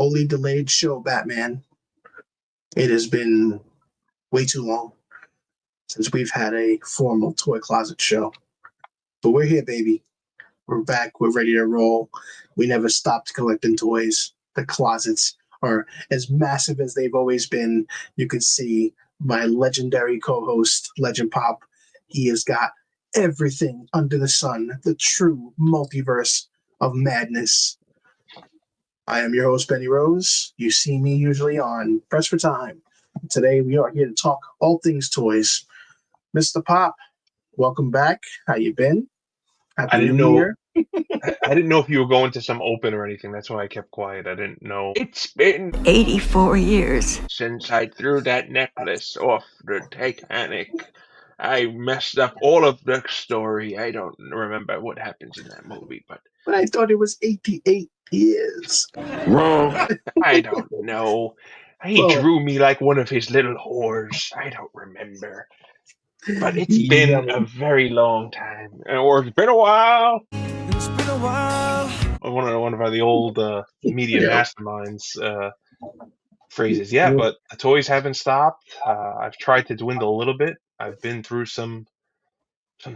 wholly delayed show, Batman. It has been way too long since we've had a formal toy closet show. But we're here, baby. We're back. We're ready to roll. We never stopped collecting toys. The closets are as massive as they've always been. You can see my legendary co-host, LegendPop. He has got everything under the sun, the true multiverse of madness. I am your host, Benny Rose. You see me usually on Press for Time. Today, we are here to talk all things toys. Mr. Pop, welcome back. How you been? I didn't know. I didn't know if you were going to some open or anything. That's why I kept quiet. I didn't know. It's been 84 years since I threw that necklace off the Titanic. I messed up all of the story. I don't remember what happens in that movie, but I thought it was 88 years. Wrong. I don't know. He drew me like one of his little whores. I don't remember. But it's been a very long time. Or it's been a while. It's been a while. One of the old media masterminds phrases. Yeah, but the toys haven't stopped. I've tried to dwindle a little bit. I've been through some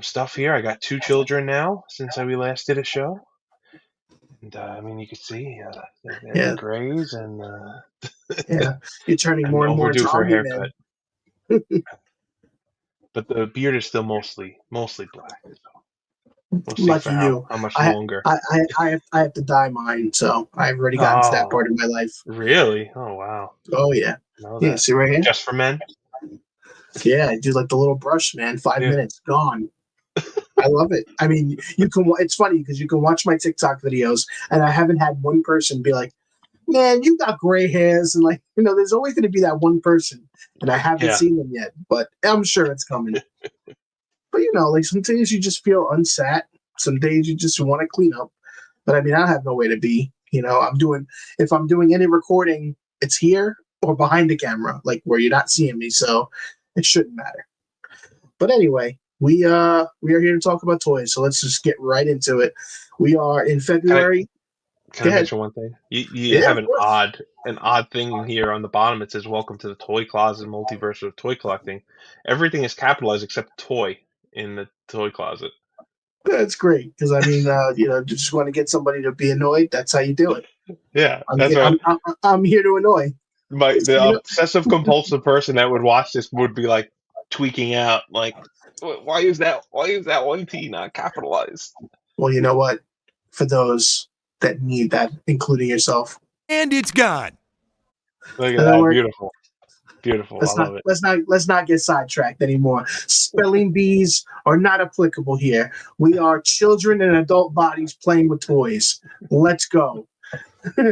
stuff here. I got 2 children now since we last did a show. And I mean, you can see they're grays and you're turning more and more overdue for a zombie, haircut. But the beard is still mostly black. So we'll see Lucky you. How much longer? I have to dye mine, so I've already gotten to that part of my life. Really? Oh wow. Oh yeah. Yeah. See right here. Just for men. Yeah, I do like the little brush, man. 5 minutes gone. I love it. I mean, you can. It's funny because you can watch my TikTok videos, and I haven't had one person be like, "Man, you got gray hairs," and like, there's always going to be that one person, and I haven't seen them yet, but I'm sure it's coming. But like some days you just feel unsat. Some days you just want to clean up. But I mean, I have nowhere to be. If I'm doing any recording, it's here or behind the camera, like where you're not seeing me, so it shouldn't matter. But anyway. We are here to talk about toys, so let's just get right into it. We are in February. Can I mention one thing? You have an odd thing here on the bottom. It says, "Welcome to the Toy Closet, Multiverse of Toy Collecting." Everything is capitalized except "toy" in the toy closet. That's great because I mean, you just want to get somebody to be annoyed. That's how you do it. Yeah, I'm here to annoy. The obsessive compulsive person that would watch this would be like tweaking out, like. Why is that one T not capitalized? Well, you know what? For those that need that, including yourself. And it's gone. Look at that. Beautiful. Beautiful. Love it. Let's not get sidetracked anymore. Spelling bees are not applicable here. We are children in adult bodies playing with toys. Let's go.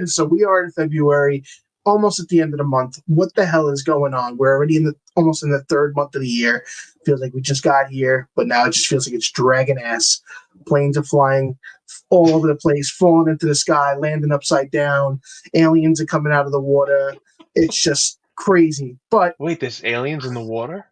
So we are in February. Almost at the end of the month. What the hell is going on? We're already almost in the 3rd month of the year. Feels like we just got here, but now it just feels like it's dragging ass. Planes are flying all over the place, falling into the sky, landing upside down. Aliens are coming out of the water. It's just crazy. But wait, there's aliens in the water?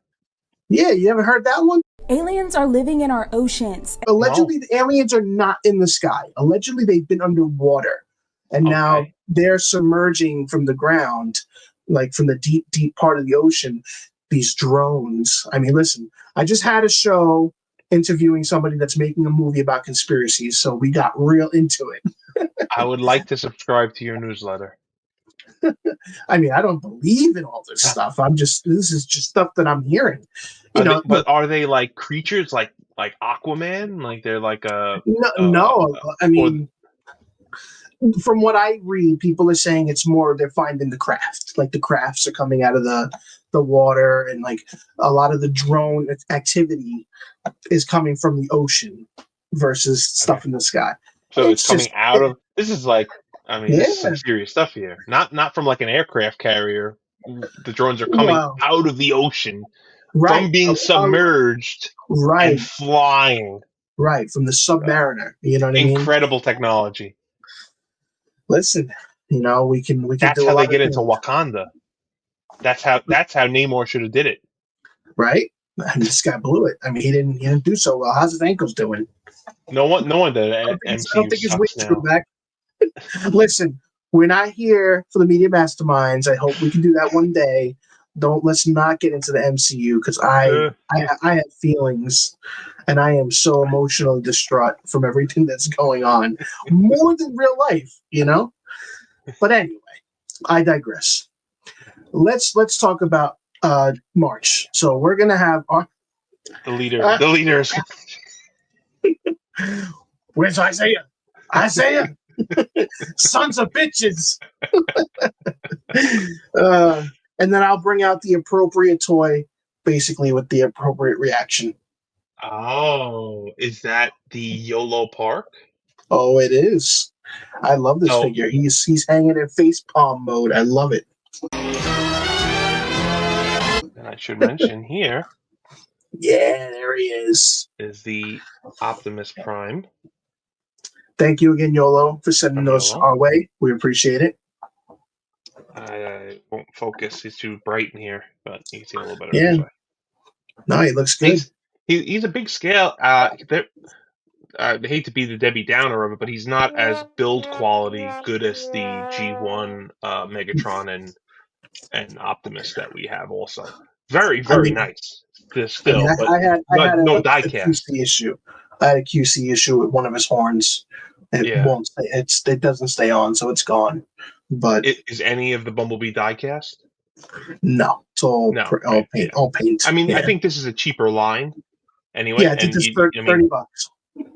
Yeah, you ever heard that one? Aliens are living in our oceans. Allegedly, the aliens are not in the sky. Allegedly, they've been underwater. And now they're submerging from the ground, like from the deep, deep part of the ocean, these drones. I mean, listen, I just had a show interviewing somebody that's making a movie about conspiracies, so we got real into it. I would like to subscribe to your newsletter. I mean, I don't believe in all this stuff. This is just stuff that I'm hearing. But are they like creatures like Aquaman? Like they're like a... No. I mean... From what I read, people are saying it's more they're finding the craft. Like the crafts are coming out of the water, and like a lot of the drone activity is coming from the ocean versus stuff in the sky. So it's coming out of... This is like, I mean, this is some serious stuff here. Not from like an aircraft carrier. The drones are coming out of the ocean from being submerged and flying. Right, from the Submariner. You know what I mean? Incredible technology. Listen, we can. That's how they get into Wakanda. That's how Namor should have did it. Right? And this guy blew it. I mean, he didn't do so well. How's his ankles doing? No one did. I don't think his weight grew back. Listen, we're not here for the media masterminds. I hope we can do that one day. Let's not get into the MCU because I have feelings, and I am so emotionally distraught from everything that's going on, more than real life, you know. But anyway, I digress. Let's talk about March. So we're gonna have our The leaders. where's Isaiah? Isaiah, sons of bitches. And then I'll bring out the appropriate toy, basically with the appropriate reaction. Oh, is that the YOLO Park? Oh, it is. I love this Oh. figure. He's hanging in face palm mode. I love it. And I should mention here Yeah, there he is. is the Optimus Prime. Thank you again, YOLO, for sending From those YOLO. our way. We appreciate it. I won't focus. He's too bright in here, but you can see a little better Yeah. this way. No, he looks good. He's a big scale. I hate to be the Debbie Downer of it, but he's not as build quality good as the G1 Megatron and Optimus that we have. Also, very nice. Still, but I had no a diecast. QC issue. I had a QC issue with one of his horns. It won't stay. It doesn't stay on, so it's gone. But Is any of the Bumblebee diecast? no, it's all paint. Yeah. All paint. I mean, yeah. I think this is a cheaper line. Anyway, Yeah, it's just $30.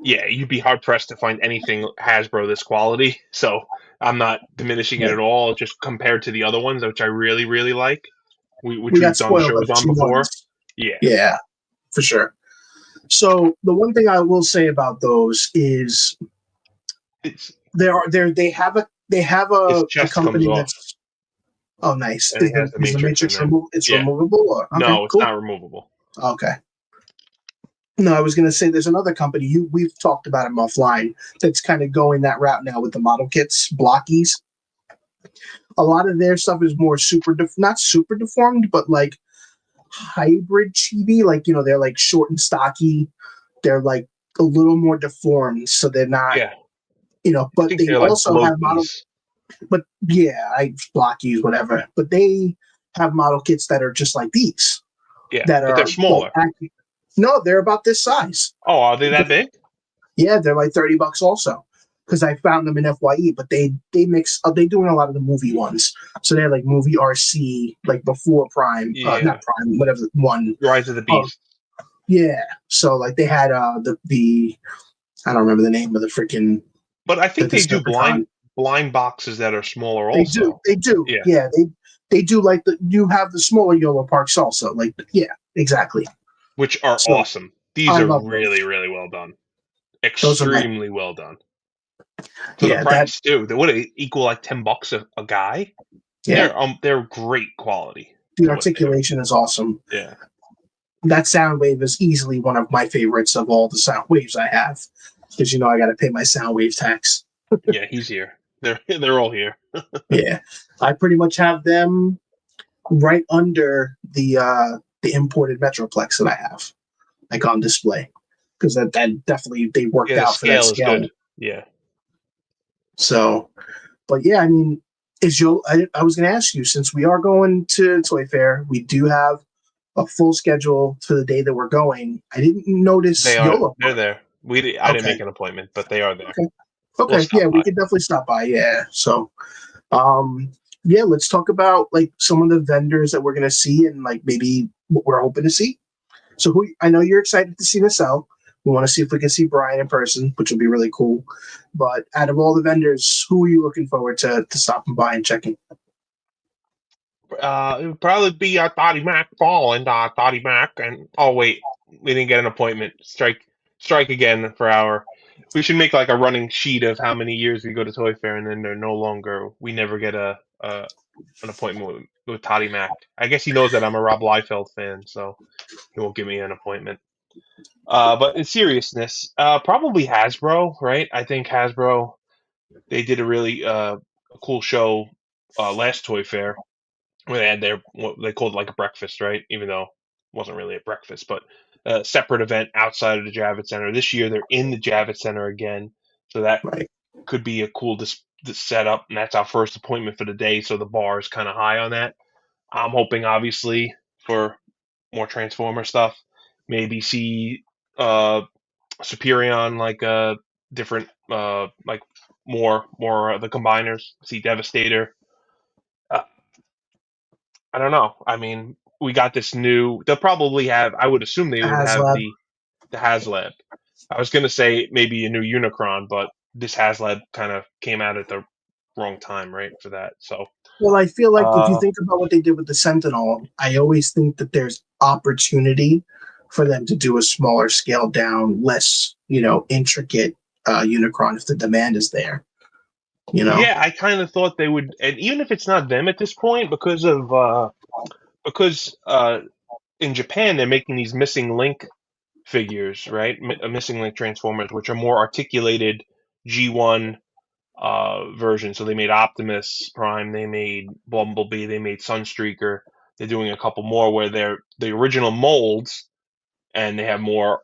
Yeah, you'd be hard pressed to find anything Hasbro this quality. So I'm not diminishing it at all. Just compared to the other ones, which I really like, which we've done shows on before. Yeah, for sure. So the one thing I will say about those is they have a company that's nice. And it has the Matrix it's removable? Or? Okay, no, it's not removable. Okay. No, I was going to say there's another company we've talked about them offline that's kind of going that route now with the model kits, blockies. A lot of their stuff is more not super deformed, but like hybrid chibi. Like, you know, they're like short and stocky. They're like a little more deformed, so they're not. Yeah. You know, but they also like have model. But yeah, blockies, whatever. But they have model kits that are just like these. Yeah, but they're smaller. No, they're about this size. Oh, are they that big? Yeah, they're like $30 also. Because I found them in FYE, but they mix. They doing a lot of the movie ones, so they're like movie RC, like before Prime, not Prime, whatever one. Rise of the Beast. Yeah, so like they had the I don't remember the name of the freaking. But I think they do blind boxes that are smaller. Also, they do. Yeah, they do like you have the smaller YOLO parks also. Like exactly. Which are awesome. These are really well done. Extremely well done. So the price too. They would equal like $10 a guy. Yeah, they're great quality. The articulation is awesome. Yeah, that sound wave is easily one of my favorites of all the sound waves I have, because I got to pay my sound wave tax. Yeah, he's here. They're all here. Yeah, I pretty much have them right under the imported Metroplex that I have, like on display, because that definitely they worked out for that scale. Is good. Yeah. So, but yeah, I mean, I was going to ask you, since we are going to Toy Fair, we do have a full schedule for the day that we're going. I didn't notice YOLO. They're there. I didn't make an appointment, but they are there. Okay. We could definitely stop by. Yeah. So, let's talk about like some of the vendors that we're going to see and like maybe what we're hoping to see. So I know you're excited to see Nacelle. We want to see if we can see Brian in person, which would be really cool. But out of all the vendors, who are you looking forward to stopping by and checking? It would probably be Thotty McFarlane and Thotty Mac. And oh wait, we didn't get an appointment. Strike again for our. We should make like a running sheet of how many years we go to Toy Fair, and then we never get an appointment with Toddy Mac. I guess he knows that I'm a Rob Liefeld fan, so he won't give me an appointment. But in seriousness, probably Hasbro, right? I think Hasbro, they did a really cool show last Toy Fair where they had what they called like a breakfast, right? Even though it wasn't really a breakfast, but a separate event outside of the Javits Center. This year they're in the Javits Center again, so that could be a cool set up, and that's our first appointment for the day, so the bar is kind of high on that. I'm hoping, obviously, for more Transformer stuff. Maybe see Superion, like different like more the combiners. See Devastator. Uh, I don't know. I mean, we got this new. They'll probably have. I would assume they would have HasLab. the HasLab. I was gonna say maybe a new Unicron, but this HasLab kind of came out at the wrong time, right, for that. So Well, I feel like if you uh, think about what they did with the Sentinel, I always think that there's opportunity for them to do a smaller scale down, less, intricate Unicron if the demand is there. yeah, I kind of thought they would, and even if it's not them at this point, because in Japan they're making these missing link figures, right? Missing link Transformers, which are more articulated G1 version. So they made Optimus Prime, they made Bumblebee, they made Sunstreaker. They're doing a couple more where they're the original molds, and they have more.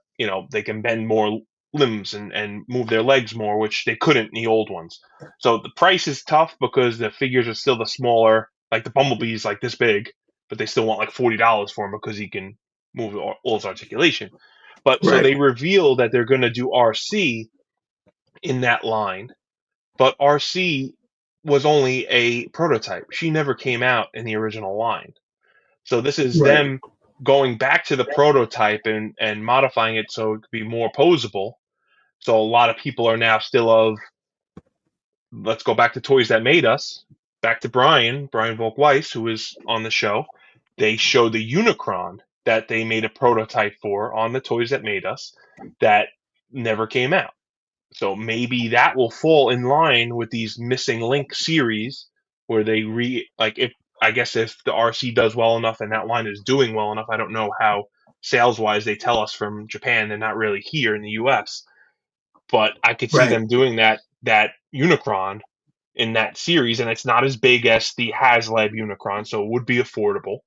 They can bend more limbs and move their legs more, which they couldn't in the old ones. So the price is tough because the figures are still the smaller. Like the Bumblebee is like this big, but they still want like $40 for him because he can move all his articulation. But so Right. they reveal that they're going to do RC in that line, but RC was only a prototype. She never came out in the original line. So this is Right. them going back to the prototype and modifying it so it could be more posable. So a lot of people are now still of, let's go back to Toys That Made Us, back to Brian Volk-Weiss, who is on the show. They show the Unicron that they made a prototype for on the Toys That Made Us that never came out. So maybe that will fall in line with these missing link series where they if I guess if the RC does well enough and that line is doing well enough, I don't know how sales wise they tell us from Japan, they're not really here in the US, but I could see Right. them doing that Unicron in that series, and it's not as big as the HasLab Unicron, so it would be affordable.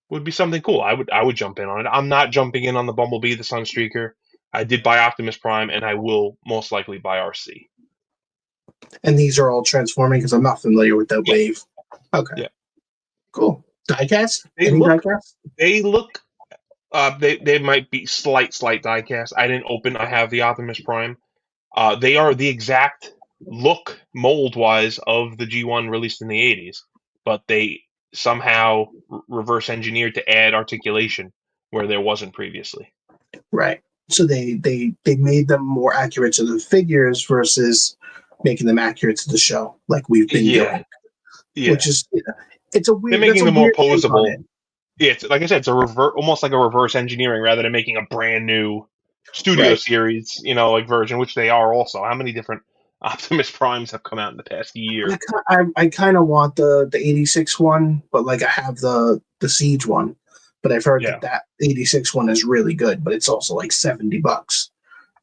Would be something cool. I would jump in on it. I'm not jumping in on the Bumblebee, the Sunstreaker. I did buy Optimus Prime, and I will most likely buy RC. And these are all transforming because I'm not familiar with that Yeah. wave. Okay. Yeah. Cool. Diecast? They Any look. diecast? They look. They might be slight diecast. I didn't open. I have the Optimus Prime. They are the exact look mold wise of the G1 released in the 80s, but they somehow reverse engineered to add articulation where there wasn't previously. Right. So they made them more accurate to the figures versus making them accurate to the show, like we've been doing. Yeah. Which is, it's a weird. They're making them more weird take on posable. it. Yeah, it's like I said, it's almost like a reverse engineering rather than making a brand new studio Right. series, like version, which they are also. How many different Optimus Primes have come out in the past year? I kind of want the 86 one, but like I have the Siege one, but I've heard that 86 one is really good, but it's also like $70.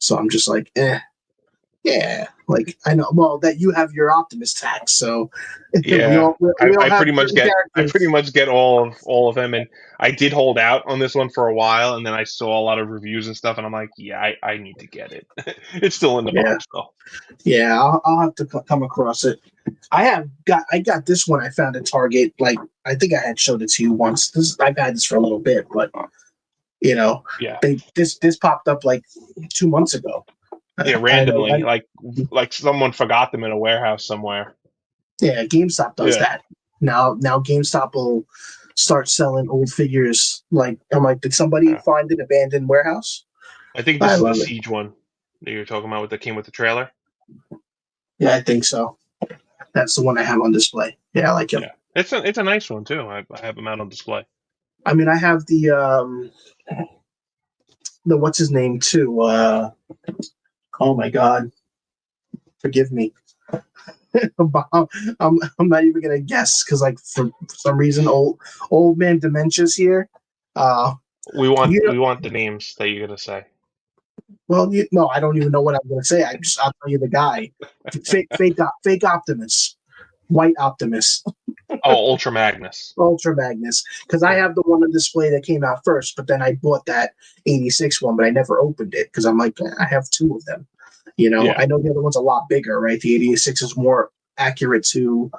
So I'm just like, yeah, like I know. Well, that you have your Optimus tax, so Yeah, we all I have pretty much certain get all of them, and I did hold out on this one for a while, and then I saw a lot of reviews and stuff, and I'm like, yeah, I need to get it. It's still in the box though. Yeah, I'll have to come across it. I got this one I found at Target. Like I think I had showed it to you once. I've had this for a little bit, but Yeah, this popped up like 2 months ago. yeah, randomly, like someone forgot them in a warehouse somewhere. Yeah, GameStop does that. Now GameStop will start selling old figures. Like I'm like, did somebody find an abandoned warehouse? I think this is the Siege one that you're talking about that came with the trailer. Yeah, I think so. That's the one I have on display. Yeah, I like him. Yeah, it's a nice one too. I have him out on display. I mean, I have the what's his name too. Oh my God, forgive me. I'm not even gonna guess because like for some reason old man dementia's here. We want the names that you're gonna say. Well, no, I don't even know what I'm gonna say. I'll tell you the guy. Fake Optimus, White Optimus. Oh, Ultra Magnus. Ultra Magnus, because I have the one on display that came out first, but then I bought that 86 one, but I never opened it because I'm like, I have two of them, Yeah. I know the other one's a lot bigger, right? The 86 is more accurate to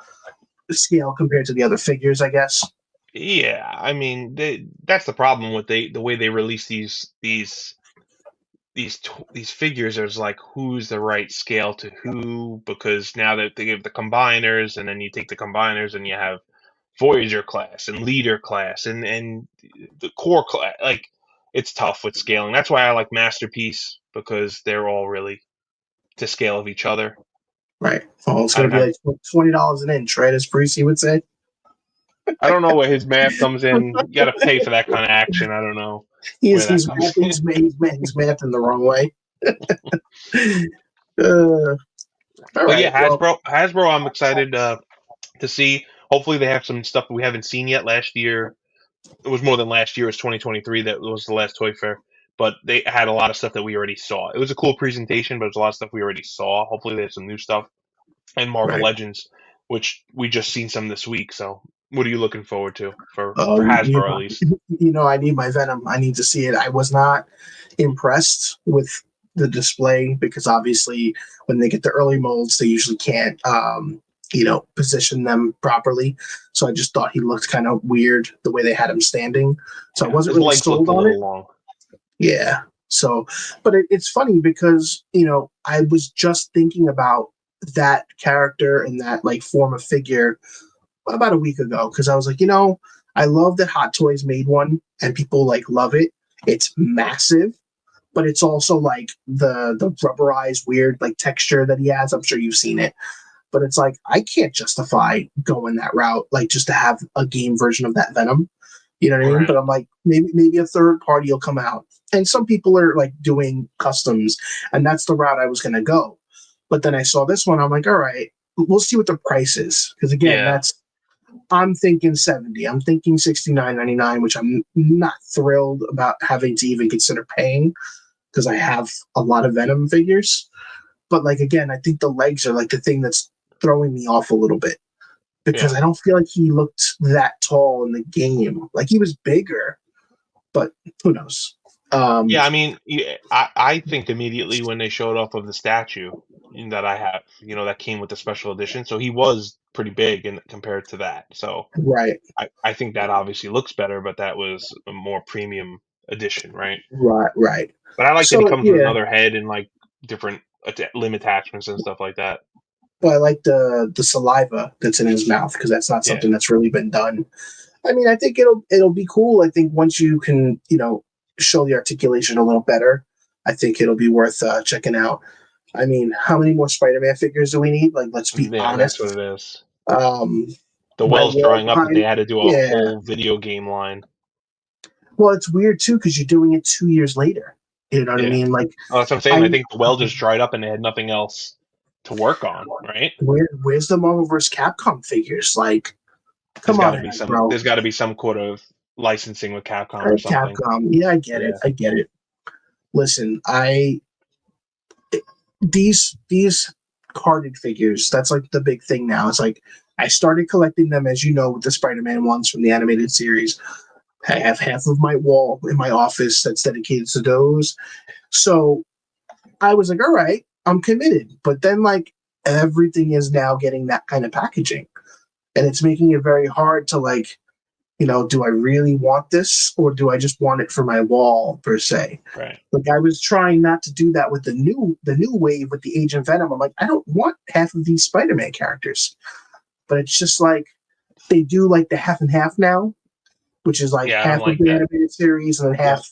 scale compared to the other figures, I guess. Yeah, I mean, that's the problem with the way they release these figures. There's like who's the right scale to who, because now that they give the combiners, and then you take the combiners and you have Voyager class and Leader class and the core class. Like, it's tough with scaling. That's why I like Masterpiece, because they're all really to scale of each other. Right. Well, it's I going don't to be have. like $20 an inch, right? As Brucey would say. I don't know where his math comes in. You got to pay for that kind of action. I don't know where that He's comes in. he's mathing the wrong way. All But yeah, right. Well, Hasbro, I'm excited to see. Hopefully, they have some stuff we haven't seen yet. Last year, it was more than last year. It was 2023 that was the last Toy Fair, but they had a lot of stuff that we already saw. It was a cool presentation, but it was a lot of stuff we already saw. Hopefully, they have some new stuff and Marvel right. Legends, which we just seen some this week. So, what are you looking forward to for Oh, Hasbro at least? I need my Venom. I need to see it. I was not impressed with the display because obviously when they get the early molds, they usually can't, position them properly. So I just thought he looked kind of weird the way they had him standing. So I Yeah, wasn't his really legs looked sold a on it. little long. Yeah. So, but it's funny because, I was just thinking about that character and that like form of figure about a week ago because I was like, I love that Hot Toys made one and people like love it. It's massive, but it's also like the rubberized weird like texture that he has. I'm sure you've seen it. But it's like I can't justify going that route, like just to have a game version of that Venom. You know what I mean? Right. But I'm like, maybe a third party will come out. And some people are like doing customs, and that's the route I was gonna go. But then I saw this one, I'm like, all right, we'll see what the price is. Because again, Yeah. I'm thinking 70. I'm thinking 69.99, which I'm not thrilled about having to even consider paying because I have a lot of Venom figures. But like again, I think the legs are like the thing that's throwing me off a little bit because Yeah. I don't feel like he looked that tall in the game. Like he was bigger, but who knows? Yeah, I mean, I think immediately when they showed off of the statue that I have, that came with the special edition. So he was pretty big compared to that. So Right, I think that obviously looks better, but that was a more premium edition, right? right. But I like that he So comes with yeah, another head and like different limb attachments and stuff like that. well, I like the saliva that's in his mouth because that's not Yeah. something that's really been done. I mean, I think it'll be cool. I think once you can, show the articulation a little better, I think it'll be worth checking out. I mean, how many more Spider-Man figures do we need? Like, let's be Yeah, that's what honest. it is. Um, The my well's wall drying up that they behind, had to do a yeah. whole video game line. Well, it's weird too because you're doing it 2 years later. You know what I Yeah. mean? Like, Oh, that's what I'm saying. I I think the well just dried up and they had nothing else to work on, right? where's the Marvel vs. Capcom figures? Like, There's come got to on, be some. bro. There's got to be some sort of licensing with Capcom or something. Capcom. Yeah, I get it. Yeah. I get it. Listen, these carded figures. That's like the big thing now. It's like I started collecting them, as you know, with the Spider-Man ones from the animated series. I have half of my wall in my office that's dedicated to those. So I was like, all right, I'm committed. But then, like, everything is now getting that kind of packaging. And it's making it very hard to, like, do I really want this or do I just want it for my wall, per se? Right. Like, I was trying not to do that with the new wave with the Agent Venom. I'm like, I don't want half of these Spider-Man characters. But it's just like they do like the half and half now, which is like Yeah, I don't half of like the that. animated series and then Yeah. half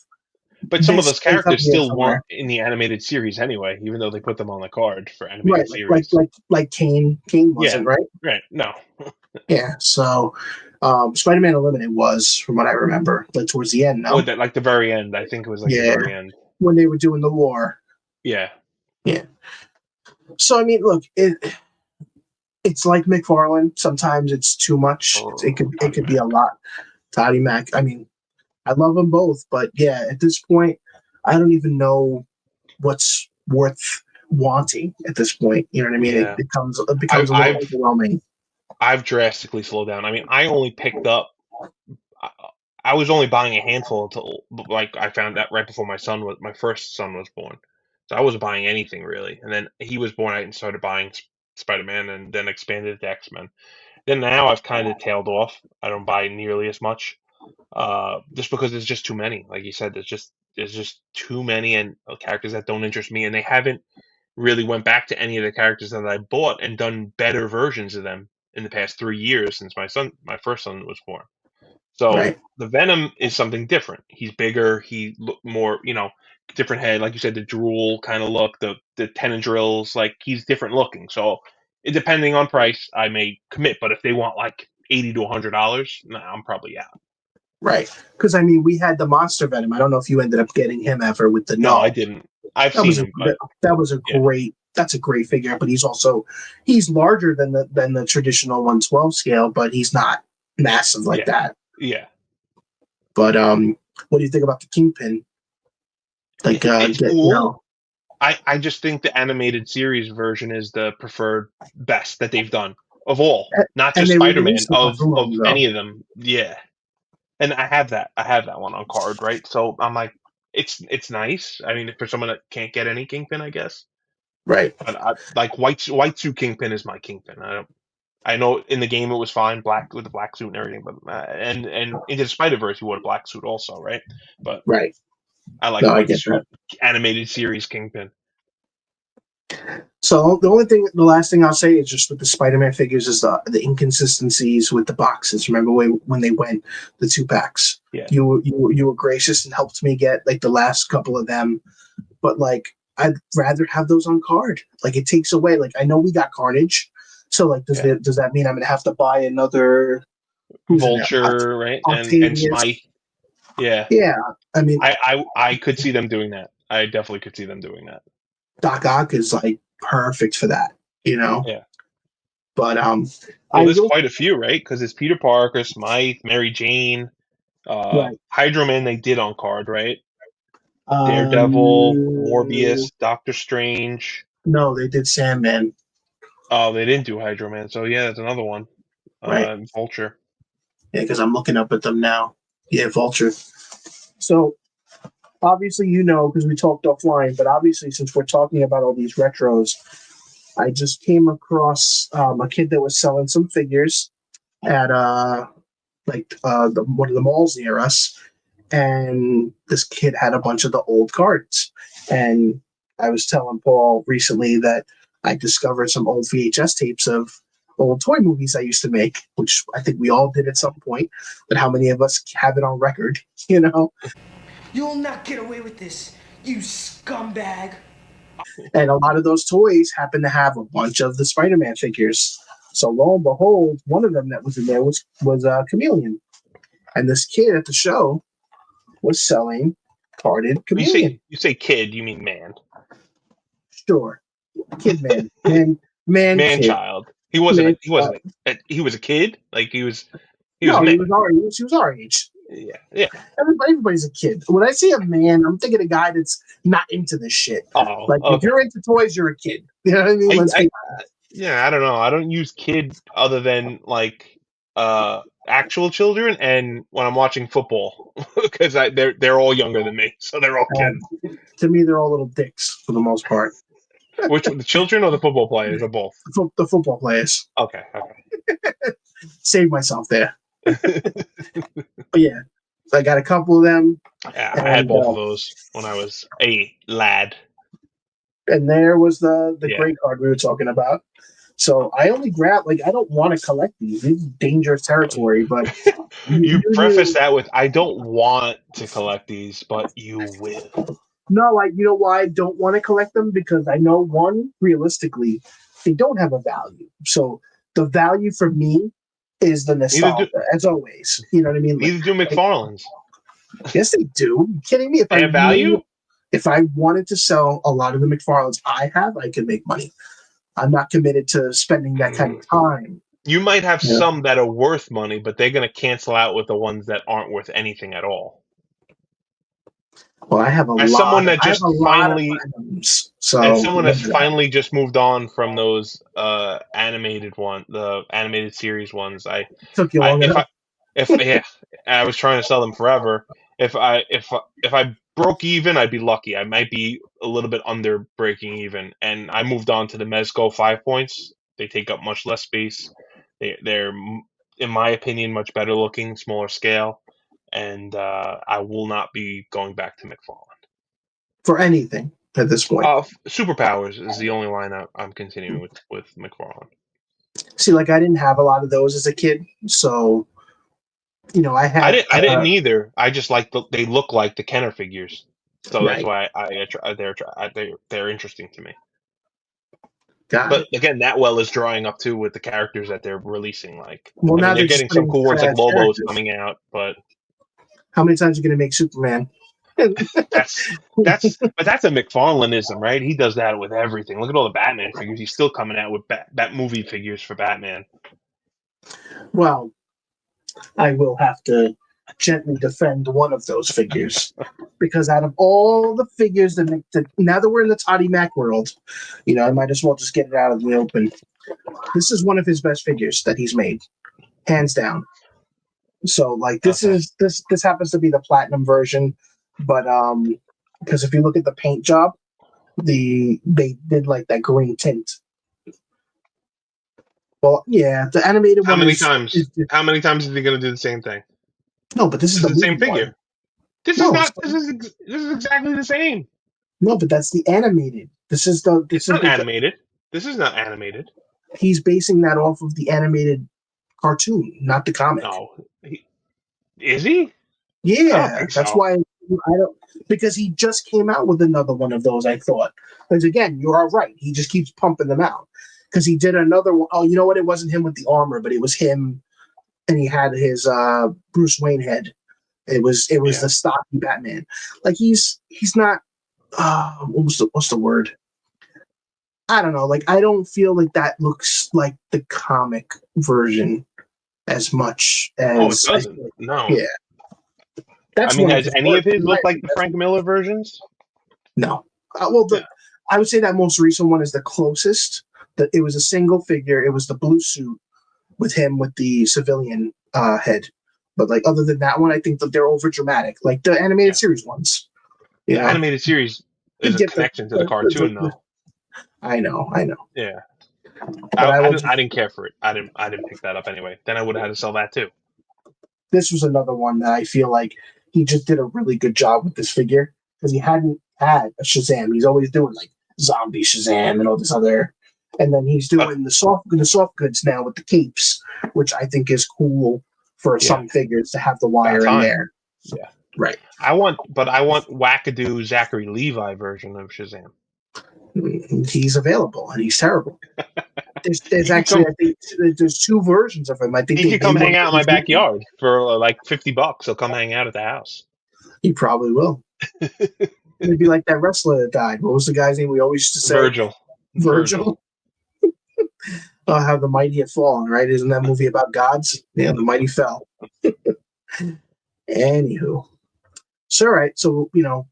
But some of this those ends up characters here still weren't somewhere. in the animated series anyway, even though they put them on the card for Right, animated like series. Kane Yeah. wasn't, right? Right. No. Yeah. So Spider-Man Unlimited was, from what I remember, but towards the end, Or no. that, like the very end. I think it was like the Yeah, very end. when they were doing the war. Yeah. Yeah. So I mean, look, it's like McFarlane. Sometimes it's too much. It Oh, could it Toddy could be a Mac. lot. Toddy Mac. I mean, I love them both, but yeah, at this point, I don't even know what's worth wanting at this point. You know what I mean? Yeah. It I, becomes a little I've overwhelming. I've drastically slowed down. I mean, I only picked up. I, I was only buying a handful until like I found that right before my first son was born. So I wasn't buying anything really. And then he was born, I started buying Spider-Man, and then expanded to X-Men. Then now I've kind of tailed off. I don't buy nearly as much, just because there's just too many. Like you said, there's just too many and characters that don't interest me, and they haven't really went back to any of the characters that I bought and done better versions of them in the past 3 years since my first son was born. So Right. the Venom is something different. He's bigger. He look more, different head, like you said, the drool kind of look, the tendrils, like he's different looking. So depending on price, I may commit. But if they want like $80 to $100, nah, I'm probably out. Right. Because we had the Monster Venom. I don't know if you ended up getting him ever with the No, I null. didn't. I've That seen was him, but that was a yeah, great. That's a great figure, but he's larger than the traditional 112 scale, but he's not massive like yeah, that. yeah. But what do you think about the Kingpin? Like, It's cool. I just think the animated series version is the preferred best that they've done of all, not and just they Spider-Man, released it not of too long ago. any of them. Yeah. And I have that. I have that one on card, right? So I'm like, it's nice. I mean, for someone that can't get any Kingpin, I guess. Right. But like white suit Kingpin is my Kingpin. I know in the game it was fine, black with the black suit and everything, but and into the Spider-Verse he wore a black suit also, right? But Right. I like No, I white get that. suit animated series Kingpin. So the last thing I'll say is just with the Spider-Man figures is the inconsistencies with the boxes. Remember when they went the 2-packs? Yeah. You were gracious and helped me get like the last couple of them, but like I'd rather have those on card. Like it takes away. Like I know we got Carnage, so like does that mean I'm gonna have to buy another Vulture, right? And Octavius? Smite. Yeah. Yeah, I mean I could see them doing that. I definitely could see them doing that. Doc Ock is like perfect for that, Yeah. But Well, I there's will. quite a few, right? Because it's Peter Parker, Smite, Mary Jane, Right. Hydro Man they did on card, right? Daredevil, Um, Morbius, Doctor Strange. no, they did Sandman. Oh, they didn't do Hydro Man, so yeah, that's another one. Right. Vulture. Yeah, because I'm looking up at them now. Yeah, Vulture. So obviously, because we talked offline, but obviously, since we're talking about all these retros, I just came across a kid that was selling some figures at one of the malls near us, and this kid had a bunch of the old cards. And I was telling Paul recently that I discovered some old VHS tapes of old toy movies I used to make, which I think we all did at some point, but how many of us have it on record, You'll not get away with this, you scumbag. And a lot of those toys happen to have a bunch of the Spider-Man figures. So lo and behold, one of them that was in there was Chameleon. And this kid at the show was selling carded Chameleon. You say kid, you mean man. Sure. Kid man. Man kid. Child. He wasn't Man, he was a kid? Like he was no, a man. he was our age. Yeah. Everybody's a kid. When I say a man, I'm thinking a guy that's not into this shit. Oh, like okay. if you're into toys, you're a kid. You know what I mean? I don't know. I don't use kid other than like actual children and when I'm watching football because they're all younger than me, so they're all kids. To me, they're all little dicks for the most part. Which the children or the football players or both? The football players. Okay. Save myself there. But yeah, so I got a couple of them. Yeah, I had both of those when I was a lad. And there was the great card we were talking about. So I only grabbed, I don't want to collect these. This is dangerous territory, but you preface that with, I don't want to collect these, but you will. No, you know why I don't want to collect them? Because I know, one, realistically, they don't have a value. So the value for me is the nostalgia, as always. You know what I mean? Neither do McFarlane's. Yes, they do. Are you kidding me? They have value? If I wanted to sell a lot of the McFarlane's I have, I could make money. I'm not committed to spending that kind of time. You might have some that are worth money, but they're going to cancel out with the ones that aren't worth anything at all. Well, I have a as lot. Someone that just finally, as someone that's finally just moved on from those the animated series ones. Took you long enough. I was trying to sell them forever. If I broke even, I'd be lucky. I might be a little bit under breaking even. And I moved on to the Mezco 5 points. They take up much less space. They're, in my opinion, much better looking, smaller scale. And I will not be going back to McFarlane. For anything at this point. Superpowers is the only line I'm continuing with McFarlane. See, like I didn't have a lot of those as a kid, so I had. I didn't either. I just like they look like the Kenner figures, so that's Right. why they're interesting to me. Got But it. again, that well is drawing up too with the characters that they're releasing. Like, Well, I now mean, they're they're just getting some putting cool ones like trash Lobo's characters. coming out, but How many times are you going to make Superman? that's but that's a McFarlaneism, right? He does that with everything. Look at all the Batman figures. He's still coming out with that movie figures for Batman. Well, I will have to gently defend one of those figures because out of all the figures now that we're in the Toddy Mac world, I might as well just get it out of the open. This is one of his best figures that he's made, hands down. So, like, this happens to be the platinum version, but because if you look at the paint job, they did like that green tint. Well, yeah, the animated one. How many times is he going to do the same thing? No, but this is the same figure. One. This is not. This is exactly the same. No, but that's the animated. It's not animated. This is not animated. He's basing that off of the animated cartoon, not the comic. No, is he? Yeah, that's why I don't. Because he just came out with another one of those. I thought, because again, you are right. He just keeps pumping them out. Because he did another one. Oh, you know what? It wasn't him with the armor, but it was him, and he had his Bruce Wayne head. It was the stocky Batman. Like he's not. What's the word? I don't know. Like I don't feel like that looks like the comic version as much as. Oh, it doesn't. No. Yeah. That's has any of his looked like the Frank Miller versions? No. I would say that most recent one is the closest. That it was a single figure. It was the blue suit with him with the civilian head. But like other than that one, I think that they're over dramatic, like the animated series ones. The animated series is a connection to the cartoon, though. I know. Yeah. I didn't care for it. I didn't pick that up anyway. Then I would have had to sell that too. This was another one that I feel like he just did a really good job with this figure because he hadn't had a Shazam. He's always doing like zombie Shazam and all this other, and then he's doing the soft goods now with the capes, which I think is cool for some figures to have the wire in there. Yeah, right. I want wackadoo Zachary Levi version of Shazam. He's available and he's terrible. There's actually I think there's two versions of him. I think he could come hang out in my backyard for like $50. He'll come hang out at the house. He probably will. It'd be like that wrestler that died. What was the guy's name we always used to say? Virgil. How the mighty had fallen, right? Isn't that movie about gods? Yeah, the mighty fell. Anywho. So, all right. So,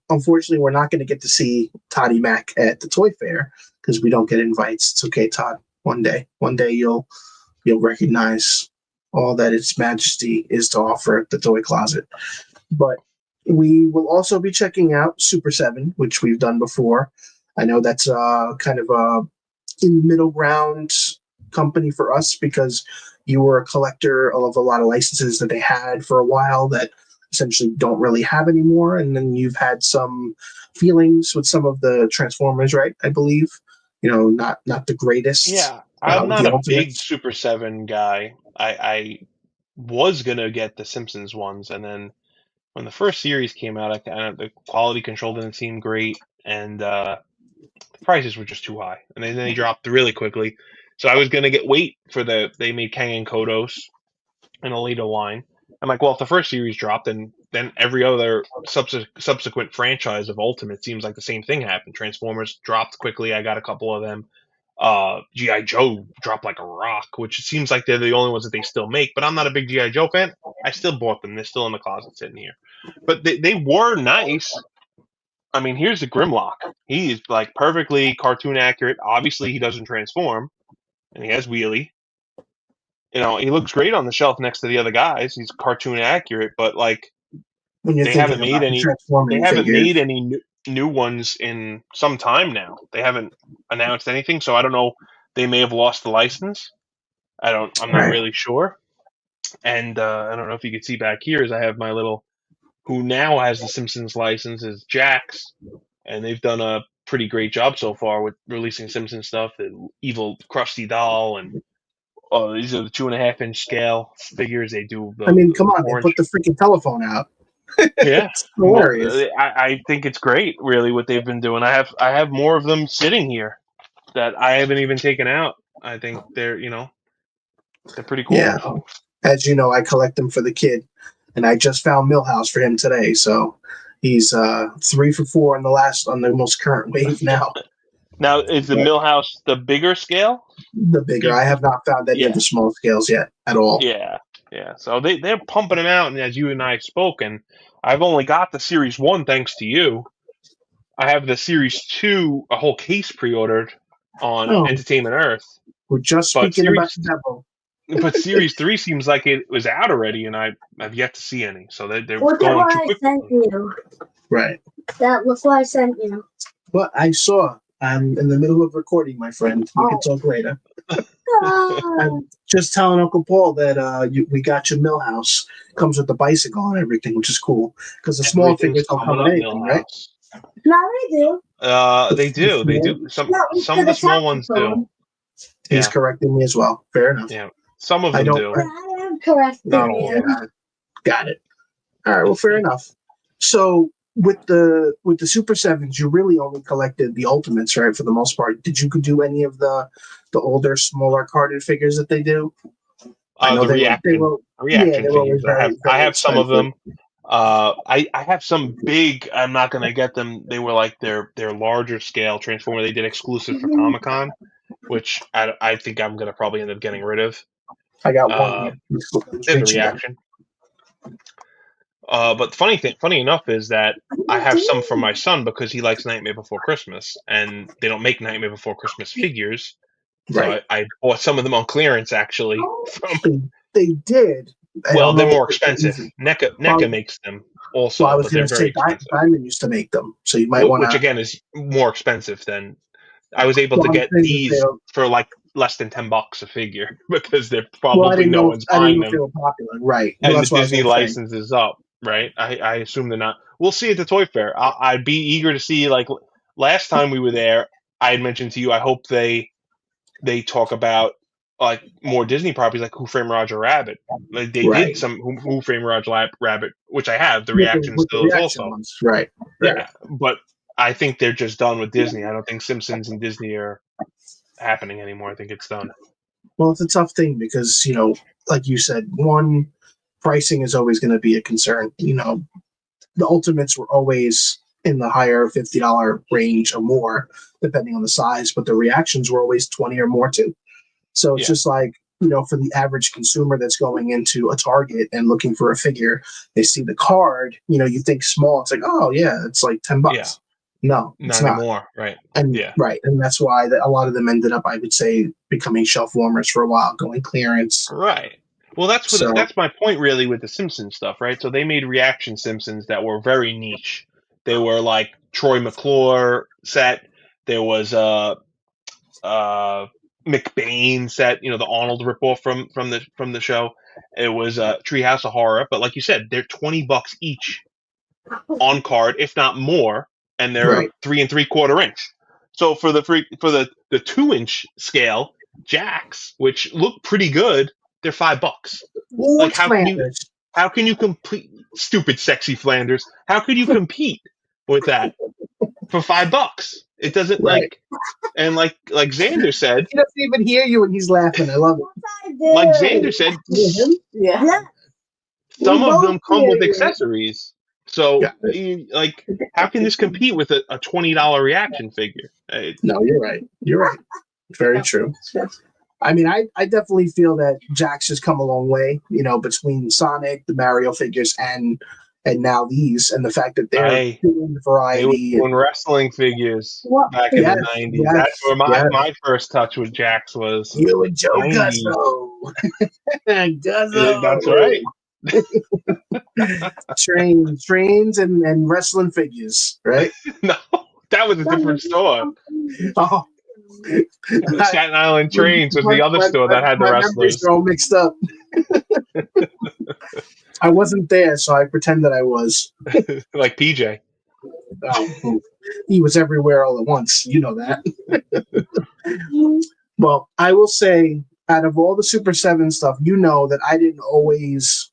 unfortunately, we're not going to get to see Toddy Mac at the toy fair because we don't get invites. It's okay, Todd. One day you'll recognize all that its majesty is to offer at the toy closet. But we will also be checking out Super 7, which we've done before. I know that's kind of a in middle ground company for us because you were a collector of a lot of licenses that they had for a while that essentially don't really have anymore, and then you've had some feelings with some of the Transformers, right? I believe, not the greatest. Yeah, I'm not a big Super 7 guy. I was gonna get the Simpsons ones, and then when the first series came out, the quality control didn't seem great, and the prices were just too high, and then they dropped really quickly. So I was gonna wait for they made Kang and Kodos in a later line. I'm like, well, if the first series dropped, and then every other subsequent franchise of Ultimate seems like the same thing happened. Transformers dropped quickly. I got a couple of them. G.I. Joe dropped like a rock, which it seems like they're the only ones that they still make. But I'm not a big G.I. Joe fan. I still bought them. They're still in the closet sitting here. But they were nice. I mean, here's the Grimlock. He is like perfectly cartoon accurate. Obviously, he doesn't transform, and he has wheelie. He looks great on the shelf next to the other guys. He's cartoon accurate, but like when you're They thinking haven't made about the any. They Transforming haven't figures. made any new ones in some time now. They haven't announced anything, so I don't know. They may have lost the license. I'm not Right. really sure. And I don't know if you can see back here is I have my little who now has the Simpsons license is Jax, and they've done a pretty great job so far with releasing Simpsons stuff. The evil Krusty doll, and these are the 2.5-inch scale figures. They do I mean, come the on, they 4-inch. put the freaking telephone out. Yeah, It's well, hilarious. I think it's great, really, what they've been doing. I have more of them sitting here that I haven't even taken out. I think they're pretty cool. Yeah. As you know, I collect them for the kid, and I just found Millhouse for him today. So he's 3 for 4 on the most current wave now. Now, is the But Millhouse the bigger scale? the bigger, I have not found any of Yeah, the small scales yet at all. yeah, yeah. So they're pumping them out, and as you and I have spoken, I've only got the Series 1 thanks to you. I have the Series 2, a whole case pre-ordered on Oh, Entertainment Earth, we're just but speaking about the devil. Series 3 seems like it was out already, and I've yet to see any. So they're Look at going what too I quick. sent you. Right. Look what I sent you. But I saw. I'm in the middle of recording, my friend. We can talk later. I'm just telling Uncle Paul that we got your Millhouse. Comes with the bicycle and everything, which is cool. Because the small Everything's figures don't come coming with up, anything, right? Millhouse. No, they do. They do. They do. Some of the small ones do. He's Yeah, correcting me as well. Fair enough. yeah. Some of I them don't. do. I am correct. No, yeah, got it. All right. Well, fair enough. So with the Super Sevens, you really only collected the Ultimates, right? For the most part, did you do any of the older, smaller carded figures that they do? I know The they were yeah, reaction they were always figures. very, I very have some of expensive. them. I have some big. I'm not gonna get them. They were like their larger scale Transformer. They did exclusive for Comic Con, which I think I'm gonna probably end up getting rid of. I got one Uh, here. in the reaction. But the funny enough is that I have some for my son because he likes Nightmare Before Christmas, and they don't make Nightmare Before Christmas figures. So Right. I bought some of them on clearance actually. They did. I Well, don't they're know. more expensive. NECA makes them Well, I also, was but going they're to very say expensive. Diamond used to make them, so you might want Which to. again is more expensive than I was able Well, to I'm get saying that these for like less than $10 a figure because they're well, I probably didn't no know. If, one's I didn't buying know if they them. were popular. Right. Well, And the that's what I was Disney going to say. license is up, right? I assume they're not. We'll see at the Toy Fair. I'd be eager to see. Like last time we were there, I had mentioned to you. I hope they talk about like more Disney properties, like Who Framed Roger Rabbit. Like they did Right. some Who Framed Roger Rabbit, which I have. The With reaction the still is reaction also. ones. Right. Right. Yeah, but I think they're just done with Disney. I don't think Simpsons and Disney are happening anymore. I think it's done. Well, it's a tough thing because like you said, one, pricing is always going to be a concern. The Ultimates were always in the higher $50 range or more, depending on the size, but the reactions were always 20 or more too. So it's Yeah. just like, for the average consumer that's going into a Target and looking for a figure, they see the card, you think small. It's like, oh yeah, it's like $10. Yeah. No, it's Not not. anymore, right? And Yeah. right. And that's why a lot of them ended up, I would say, becoming shelf warmers for a while, going clearance. Right. Well, So that's my point really with the Simpsons stuff, right? So they made reaction Simpsons that were very niche. They were like Troy McClure set. There was McBain set, the Arnold ripoff from the show. It was Treehouse of Horror, but like you said, they're $20 each on card, if not more, and they're right. 3 3/4 inch. So for the 2-inch scale Jacks, which look pretty good, they're $5. Like how can you complete stupid sexy Flanders? How can you compete with that for $5? It doesn't Right. and like Xander said, He doesn't even hear you and he's laughing. I love it. like Xander said, Yeah. some of them come with hear you. accessories. So, Yeah. how can this compete with a $20 reaction figure? No, you're right. You're right. Very true. I mean, I definitely feel that Jax has come a long way, between Sonic, the Mario figures, and now these, and the fact that they're doing variety. They were doing wrestling figures back in the 90s. Yes, That's where my first touch with Jax was. You and Joe 90s. Guzzo. Guzzo. That's right. Trains and wrestling figures, right? No, that was a different store. Oh, Staten Island Trains was the other store that had the my memories wrestlers. are all mixed up. I wasn't there, so I pretend that I was. Like PJ. Oh, he was everywhere all at once. You know that. Well, I will say, out of all the Super 7 stuff, you know that I didn't always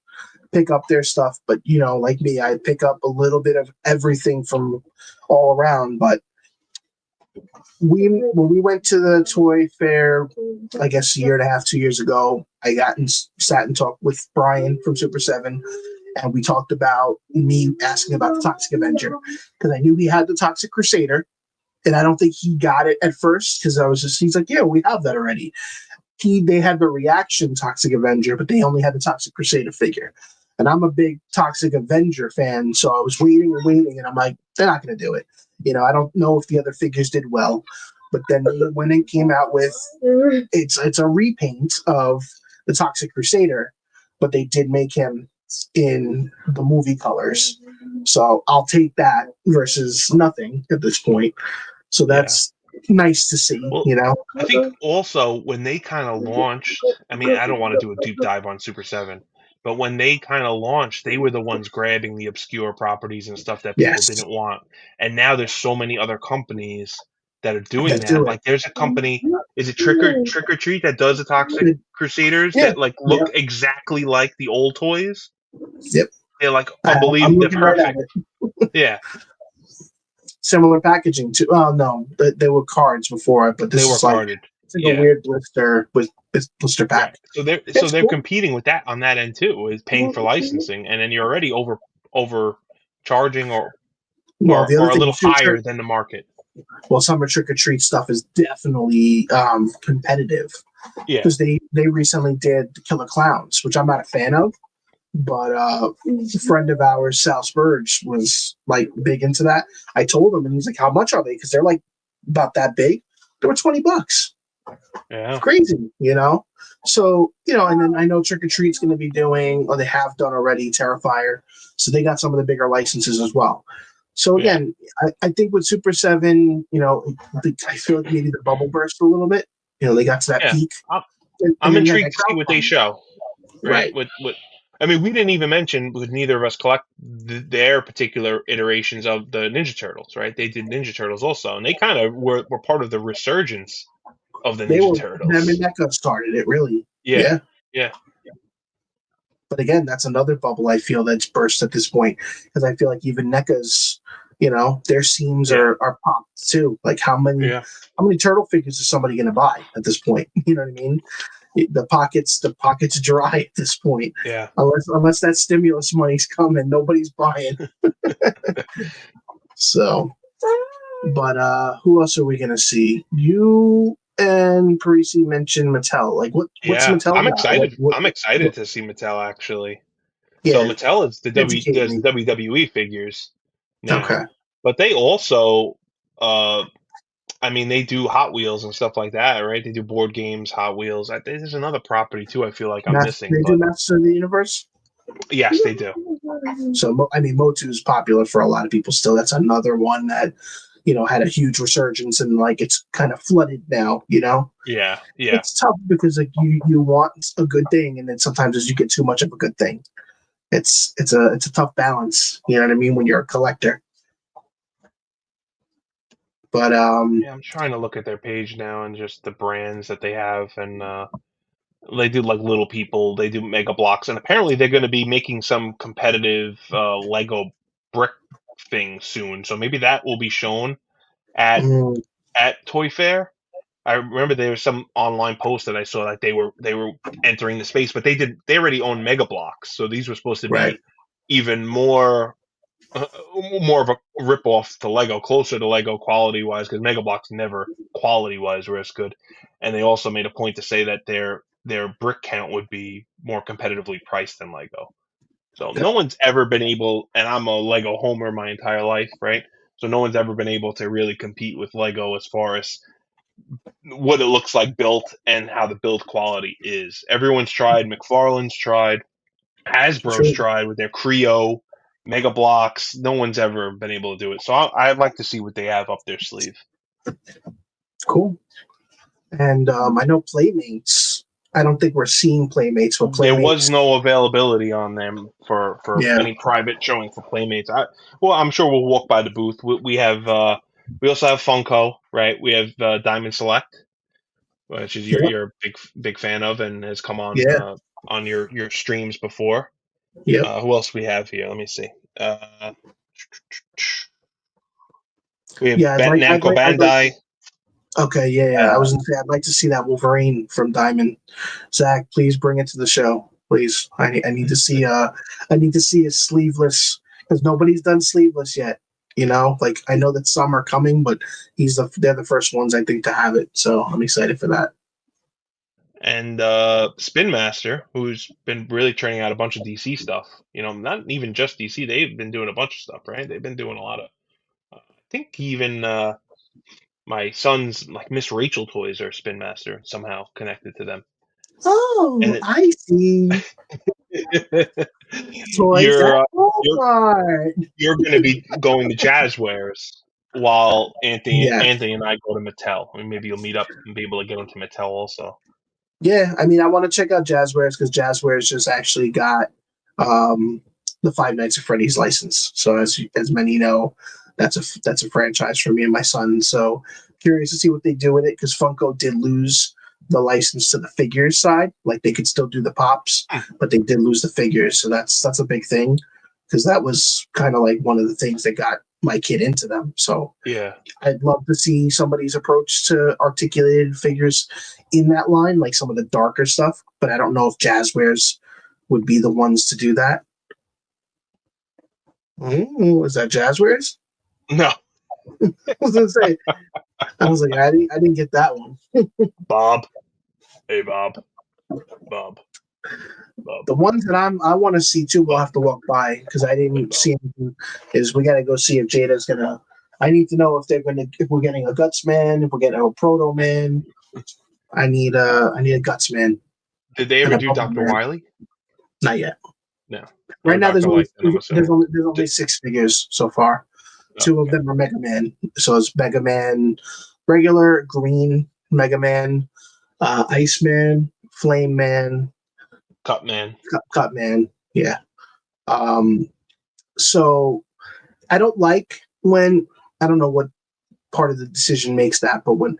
pick up their stuff, but like me, I pick up a little bit of everything from all around. But when we went to the toy fair, I guess a year and a half, 2 years ago, I sat and talked with Brian from Super 7, and we talked about me asking about the Toxic Avenger, because I knew he had the Toxic Crusader, and I don't think he got it at first, because he's like, yeah, we have that already. They had the reaction Toxic Avenger, but they only had the Toxic Crusader figure. And I'm a big Toxic Avenger fan, so I was waiting and waiting, and I'm like, they're not going to do it. I don't know if the other figures did well, but then when it came out with, it's a repaint of the Toxic Crusader, but they did make him in the movie colors. So I'll take that versus nothing at this point. So that's nice to see, Well, I think also when they kind of launched, I mean, I don't want to do a deep dive on Super 7, but when they kind of launched, they were the ones grabbing the obscure properties and stuff that people Yes. didn't want. And now there's so many other companies that are doing That do that. it. Like there's a company, is it Trick or Treat that does the Toxic Crusaders Yeah. that like look exactly like the old toys? Yep. They're like I'm unbelievable. They're looking right at perfect. it. Yeah, Similar packaging too. Oh no, they were cards before, but this they were is like carded. it's like Yeah. a weird blister with blister pack. Right. So they're competing with that on that end too, is paying for licensing, and then you're already overcharging or Well, the or other a thing little too, higher than the market. well, some of Trick or Treat stuff is definitely competitive, Yeah, because they recently did the Killer Clowns, which I'm not a fan of, but a friend of ours, Sal Spurge, was like big into that. I told him, and he's like, "How much are they?" Because they're like about that big. They were $20. yeah, Crazy, So, and then I know Trick or Treat's going to be doing, or they have done already, Terrifier. So they got some of the bigger licenses as well. So again, I think with Super 7, I feel like maybe the bubble burst a little bit. They got to that yeah. peak. I'm Then you had intrigued that to see what they crowdfunding. show. Right? Right. With I mean, we didn't even mention, because neither of us collect their particular iterations of the Ninja Turtles, right? They did Ninja Turtles also, and they kind of were part of the resurgence of the They Ninja were, them and Turtles. NECA started it, really. Yeah, yeah, But again, that's another bubble I feel that's burst at this point, because I feel like even NECA's, their seams yeah, are popped too. Like how many yeah. turtle figures is somebody going to buy at this point? You know what I mean? The pockets dry at this point. Yeah. Unless that stimulus money's coming, nobody's buying. So, but who else are we going to see? You and Parisi mentioned Mattel. Like what's Yeah, Mattel I'm got? excited. What, I'm excited to see Mattel actually. So yeah, Mattel is educate does me. the WWE figures now, Okay. but they also, I mean, they do Hot Wheels and stuff like that, right? They do board games, Hot Wheels. I think there's another property too. I feel like I'm missing, They do but Masters of the Universe. yes, they do. So I mean, Motu is popular for a lot of people still. That's another one that had a huge resurgence, and like it's kind of flooded now. Yeah, yeah, It's tough because like you want a good thing, and then sometimes as you get too much of a good thing, it's a tough balance. You know what I mean when you're a collector. But yeah. I'm trying to look at their page now and just the brands that they have, and they do like Little People. They do Mega Blocks, and apparently they're going to be making some competitive Lego brick thing soon. So maybe that will be shown at mm, Toy Fair. I remember there was some online post that I saw that they were entering the space, but they already own Mega Blocks, so these were supposed to right, be even uh, more of a rip off to Lego, closer to Lego quality wise, because Mega Blocks never quality wise were as good. And they also made a point to say that their brick count would be more competitively priced than Lego. So yep, no one's ever been able, and I'm a Lego homer my entire life, right? So no one's ever been able to really compete with Lego as far as what it looks like built and how the build quality is. Everyone's tried. McFarlane's tried. Hasbro's Sure. tried with their Creo Mega Blocks. No one's ever been able to do it. So I'd like to see what they have up their sleeve. Cool. And I know Playmates. I don't think we're seeing Playmates, but There Playmates. was no availability on them for Yeah. any private showing for Playmates. I'm sure we'll walk by the booth. We have we also have Funko, right? We have Diamond Select, which is Yep. you're a big fan of and has come Yeah. on your streams before. Yep. Who else we have here? Let me see. We have Yeah. Namco Bandai. Okay. Yeah. I was gonna say I'd like to see that Wolverine from Diamond. Zach, please bring it to the show, please. I need to see. I need to see a sleeveless because nobody's done sleeveless yet. You know, like I know that some are coming, but they're the first ones I think to have it. So I'm excited for that. And Spin Master, who's been really turning out a bunch of DC stuff. You know, not even just DC. They've been doing a bunch of stuff, right? They've been doing a lot of. I think even my son's like Miss Rachel toys are Spin Master somehow connected to them. Oh, And I see. Toys you're at Walmart. you're going to be going to Jazzwares while Anthony Yeah. and I go to Mattel. I mean, maybe you'll meet up and be able to get into Mattel also. Yeah, I mean, I want to check out Jazzwares because Jazzwares just actually got the Five Nights at Freddy's license. So as many know, that's a franchise for me and my son. So curious to see what they do with it because Funko did lose the license to the figures side. Like they could still do the pops, but they did lose the figures. So that's a big thing because that was kind of like one of the things that got my kid into them. So Yeah. I'd love to see somebody's approach to articulated figures in that line, like some of the darker stuff. But I don't know if Jazzwares would be the ones to do that. Is that Jazzwares? No. I was gonna say. I was like, I didn't get that one. Bob. Hey, Bob. Bob. The ones that I want to see too, we'll have to walk by because I didn't see anything. Is we got to go see if Jada's gonna. I need to know if we're getting a Guts Man, if we're getting a Proto Man. I need a Guts Man. Did they ever and a do Bubble Dr. Man. Wiley? Not yet. No. Right Or now, Dr. Light, then I'm assuming. there's only 6 figures so far. Oh, Two of them are Mega Man. So it's Mega Man regular, green Mega Man, Iceman, Flame Man, Cut Man. Cut Man. Yeah. So I don't like when I don't know what part of the decision makes that, but when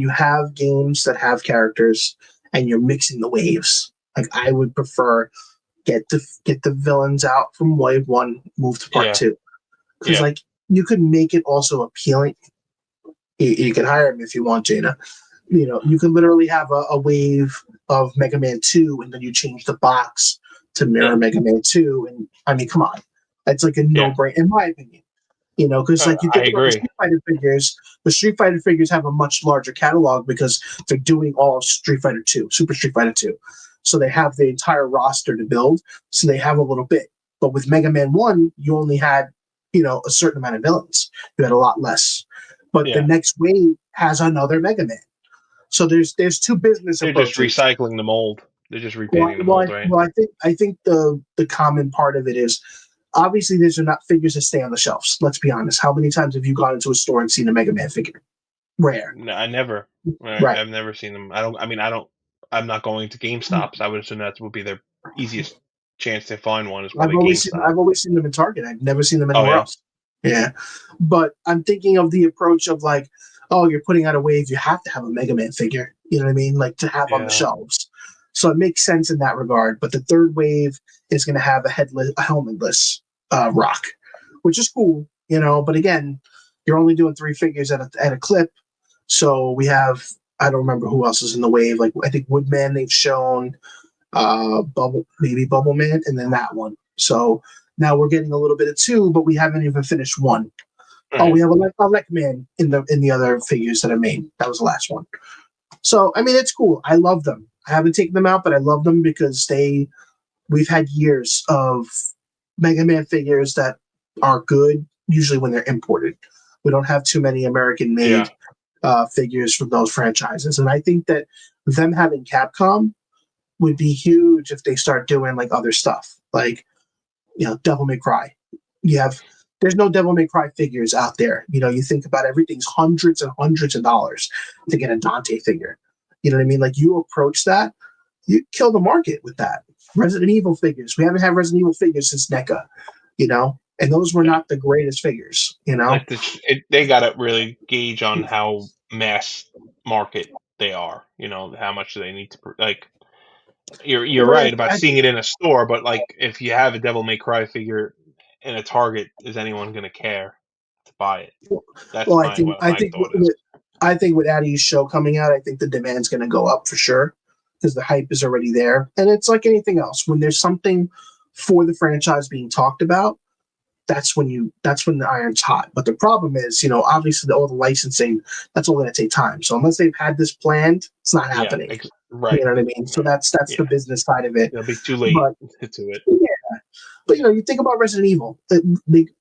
you have games that have characters and you're mixing the waves, like I would prefer get the villains out from wave 1, move to part 2, because like you could make it also appealing. You can hire him if you want, Jada. You know, you could literally have a wave of Mega Man 2, and then you change the box to mirror Mega Man 2, and I mean, come on, that's like a no-brainer in my opinion. You know, because like you I think about the agree. Street Fighter figures, the Street Fighter figures have a much larger catalog because they're doing all of Street Fighter 2, Super Street Fighter 2. So they have the entire roster to build, so they have a little bit. But with Mega Man 1, you only had, you know, a certain amount of villains. You had a lot less. But the next wave has another Mega Man. So there's two business They're approaches. just recycling the mold. They're just repainting the mold, right? Well, I think the common part of it is obviously these are not figures that stay on the shelves. Let's be honest. How many times have you gone into a store and seen a Mega Man figure? Rare. No, I never. Right. I've never seen them. I'm not going to GameStops. I would assume that would be their easiest chance to find one. Is probably GameStop. I've always seen them in Target. I've never seen them anywhere else. Yeah, but I'm thinking of the approach of like, oh, you're putting out a wave, you have to have a Mega Man figure. You know what I mean? Like to have on the shelves. So it makes sense in that regard. But the third wave is going to have a helmetless Rock, which is cool, you know. But again, you're only doing 3 figures at a clip. So we have, I don't remember who else is in the wave. Like I think Woodman they've shown, Bubble Man, and then that one. So now we're getting a little bit of 2, but we haven't even finished 1. Right. Oh, we have a Lek Man in the other figures that I made. That was the last one. So I mean, it's cool. I love them. I haven't taken them out, but I love them because we've had years of Mega Man figures that are good. Usually when they're imported, we don't have too many American-made figures from those franchises, and I think that them having Capcom would be huge if they start doing like other stuff. Like, Devil May Cry. There's no Devil May Cry figures out there. You think about everything's hundreds and hundreds of dollars to get a Dante figure. You know what I mean? Like, you approach that, you kill the market with that. Resident Evil figures. We haven't had Resident Evil figures since NECA, and those were not the greatest figures, Like they got to really gauge on how mass market they are. How much do they need to like. You're right about seeing it in a store, but like if you have a Devil May Cry figure in a Target, is anyone going to care to buy it? That's Well, what my thought is. I think with Addie's show coming out, I think the demand's going to go up for sure because the hype is already there. And it's like anything else. When there's something for the franchise being talked about, that's when the iron's hot. But the problem is, obviously all the licensing, that's all going to take time. So unless they've had this planned, it's not happening. Right. You know what I mean? So that's the business side of it. It'll be too late to it. Yeah. But you think about Resident Evil.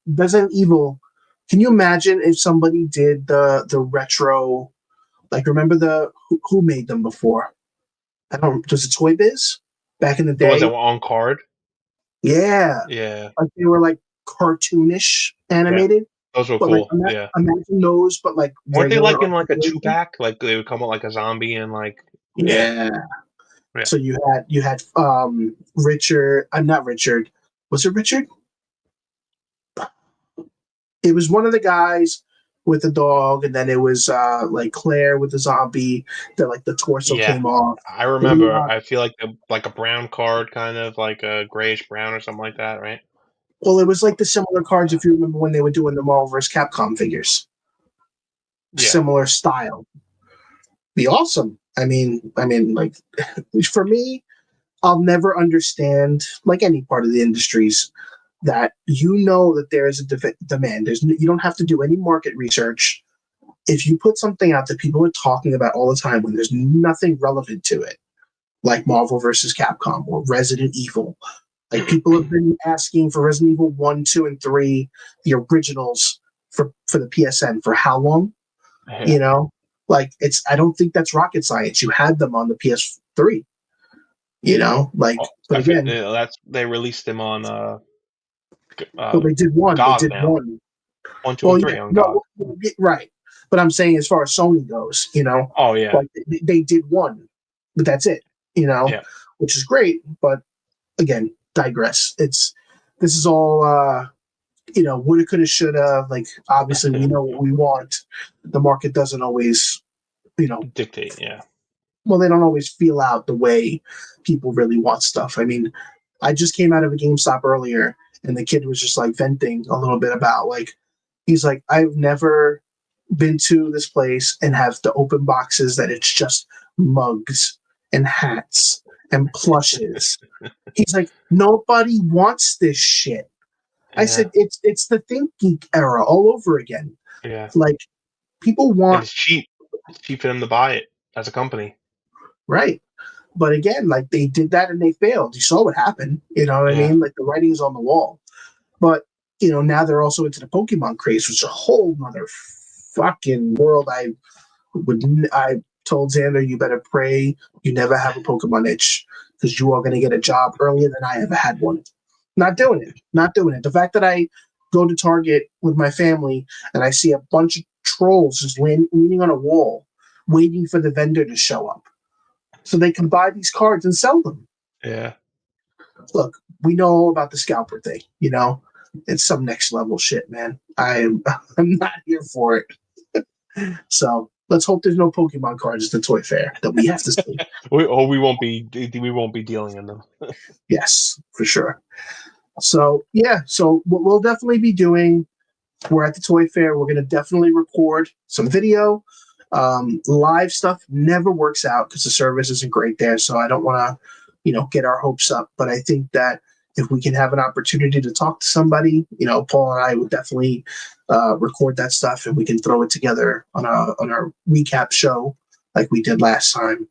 Resident Evil. Can you imagine if somebody did the retro? Like, remember who made them before? I don't. Was it Toy Biz back in the day? The ones that were on card. Yeah. Yeah. Like they were like cartoonish animated. Yeah. Those were but cool. Imagine those, but like weren't they like in like a 2-pack? Like they would come out like a zombie and like. Yeah. So you had Richard. I'm not Richard. Was it Richard? It was one of the guys with the dog, and then it was like Claire with the zombie. That like the torso came off. I remember. I feel like a brown card, kind of like a grayish brown or something like that, right? Well, it was like the similar cards if you remember when they were doing the Marvel vs. Capcom figures. Yeah. Similar style. Be awesome. I mean, like for me, I'll never understand like any part of the industries that that there is a demand. You don't have to do any market research. If you put something out that people are talking about all the time when there's nothing relevant to it, like Marvel vs. Capcom or Resident Evil, like people have been asking for Resident Evil 1, 2, and 3, the originals for the PSN for how long? Like I don't think that's rocket science. You had them on the PS3. But again, they released them on. Well, they did one. GOG they did now. 1, 2, and 3 on GOG. Right. But I'm saying as far as Sony goes, Oh yeah. Like they did 1, but that's it. Which is great. But again, digress. This is all woulda, coulda, shoulda. Like obviously we know what we want. The market doesn't always, dictate. Yeah. Well, they don't always feel out the way people really want stuff. I mean, I just came out of a GameStop earlier, and the kid was just like venting a little bit about like, he's like, I've never been to this place and have to open boxes that it's just mugs and hats and plushes. He's like, nobody wants this shit. I said, it's the Think Geek era all over again. Yeah. Like people want. And it's cheap. It's cheap for them to buy it as a company. Right. But again, like they did that and they failed. You saw what happened. You know what I mean? Like the writing's on the wall. But, now they're also into the Pokemon craze, which is a whole nother fucking world. I told Xander, you better pray you never have a Pokemon itch because you are going to get a job earlier than I ever had one. Not doing it. The fact that I go to Target with my family and I see a bunch of trolls just leaning on a wall waiting for the vendor to show up so they can buy these cards and sell them. Yeah. Look, we know all about the scalper thing, It's some next level shit, man. I'm not here for it. So let's hope there's no Pokemon cards at the toy fair that we have to see. we won't be dealing in them. Yes, for sure. So yeah, so what we'll definitely be doing, we're at the toy fair. We're going to definitely record some video. Live stuff never works out because the service isn't great there. So I don't want to, get our hopes up. But I think that if we can have an opportunity to talk to somebody, Paul and I would definitely record that stuff and we can throw it together on our recap show like we did last time.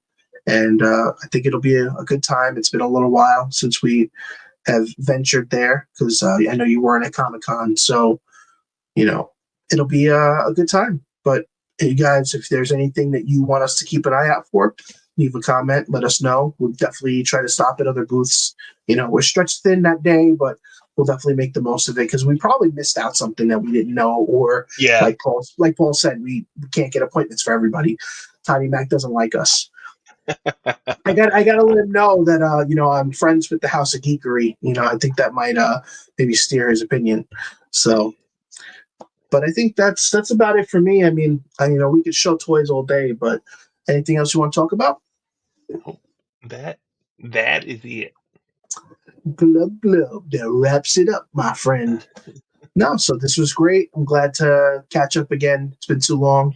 And I think it'll be a good time. It's been a little while since we have ventured there because I know you weren't at Comic-Con. So, it'll be a good time. But you guys, if there's anything that you want us to keep an eye out for, leave a comment, let us know. We'll definitely try to stop at other booths. We're stretched thin that day, but we'll definitely make the most of it because we probably missed out something that we didn't know, or Yeah. like Paul said, we can't get appointments for everybody. Tiny Mac doesn't like us. I gotta let him know that I'm friends with the House of Geekery. I think that might maybe steer his opinion. So, but I think that's about it for me. I mean, we could show toys all day, but anything else you want to talk about? That is it. Glub glub. That wraps it up, my friend. No, so this was great. I'm glad to catch up again. It's been too long.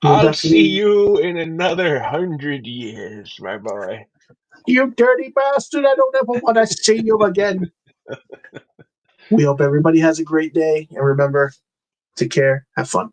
I'll see you in another 100 years, my boy. You dirty bastard. I don't ever want to see you again. We hope everybody has a great day. And remember, take care. Have fun.